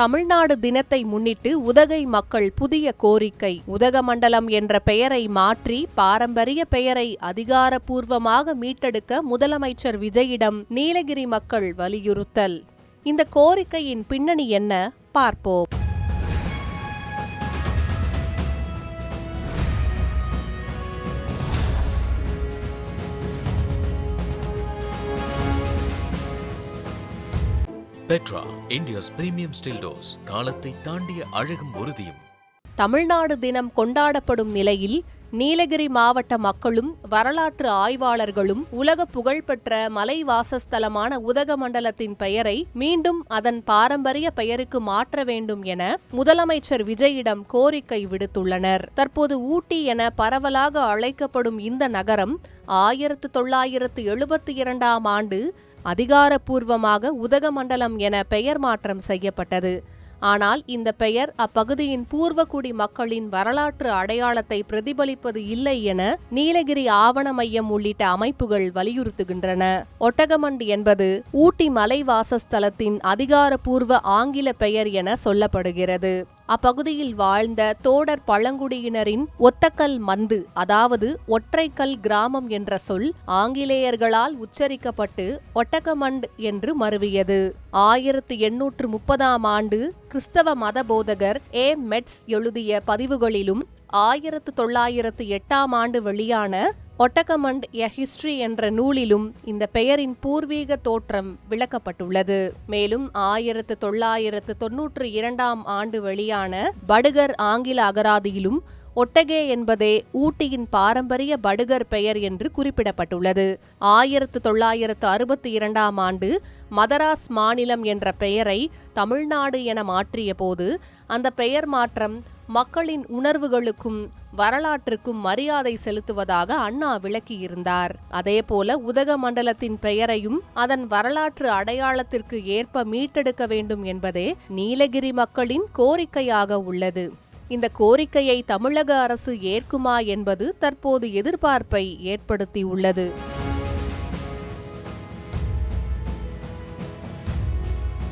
தமிழ்நாடு தினத்தை முன்னிட்டு உதகை மக்கள் புதிய கோரிக்கை. உதகமண்டலம் என்ற பெயரை மாற்றி பாரம்பரிய பெயரை அதிகாரப்பூர்வமாக மீட்டெடுக்க முதலமைச்சர் விஜயிடம் நீலகிரி மக்கள் வலியுறுத்தல். இந்த கோரிக்கையின் பின்னணி என்ன பார்ப்போம். Petra, India's premium still doors. காலத்தை தாண்டிய அழகும் உறுதியும். தமிழ்நாடு தினம் கொண்டாடப்படும் நிலையில் நீலகிரி மாவட்ட மக்களும் வரலாற்று ஆய்வாளர்களும் உலக புகழ்பெற்ற மலை வாசஸ்தலமான உதகமண்டலத்தின் பெயரை மீண்டும் அதன் பாரம்பரிய பெயருக்கு மாற்ற வேண்டும் என முதலமைச்சர் விஜயிடம் கோரிக்கை விடுத்துள்ளனர். தற்போது ஊட்டி என பரவலாக அழைக்கப்படும் இந்த நகரம் 1972ஆம் ஆண்டு அதிகாரப்பூர்வமாக உதகமண்டலம் என பெயர் மாற்றம் செய்யப்பட்டது. ஆனால் இந்த பெயர் அப்பகுதியின் பூர்வகுடி மக்களின் வரலாற்று அடையாளத்தை பிரதிபலிப்பது இல்லை என நீலகிரி ஆவண மையம் உள்ளிட்ட அமைப்புகள் வலியுறுத்துகின்றன. ஒட்டகமண்ட் என்பது ஊட்டி மலை வாசஸ்தலத்தின் அதிகாரப்பூர்வ ஆங்கில பெயர் என சொல்லப்படுகிறது. அப்பகுதியில் வாழ்ந்த தோடர் பழங்குடியினரின் ஒத்தக்கல் மந்து, அதாவது ஒற்றைக்கல் கிராமம் என்ற சொல் ஆங்கிலேயர்களால் உச்சரிக்கப்பட்டு ஒட்டகமண்ட் என்று மருவியது. 1830ஆம் ஆண்டு கிறிஸ்தவ மத போதகர் ஏ. மெட்ஸ் எழுதிய பதிவுகளிலும் 1908ஆம் ஆண்டு வெளியான ஒட்டகமண்ட் எ ஹிஸ்டரி என்ற நூலிலும் இந்த பெயரின் பூர்வீக தோற்றம் விளக்கப்பட்டுள்ளது. மேலும் 1992ஆம் ஆண்டு வெளியான படுகர் ஆங்கில அகராதியிலும் ஒட்டகே என்பதே ஊட்டியின் பாரம்பரிய படுகர் பெயர் என்று குறிப்பிடப்பட்டுள்ளது. 1962ஆம் ஆண்டு மதராஸ் மாநிலம் என்ற பெயரை தமிழ்நாடு என மாற்றிய போது அந்த பெயர் மாற்றம் மக்களின் உணர்வுகளுக்கும் வரலாற்றுக்கும் மரியாதை செலுத்துவதாக அண்ணா விளக்கியிருந்தார். அதேபோல உதகமண்டலத்தின் பெயரையும் அதன் வரலாற்று அடையாளத்திற்கு ஏற்ப மீட்டெடுக்க வேண்டும் என்பதே நீலகிரி மக்களின் கோரிக்கையாக உள்ளது. இந்த கோரிக்கையை தமிழக அரசு ஏற்குமா என்பது தற்போது எதிர்பார்ப்பை ஏற்படுத்தியுள்ளது.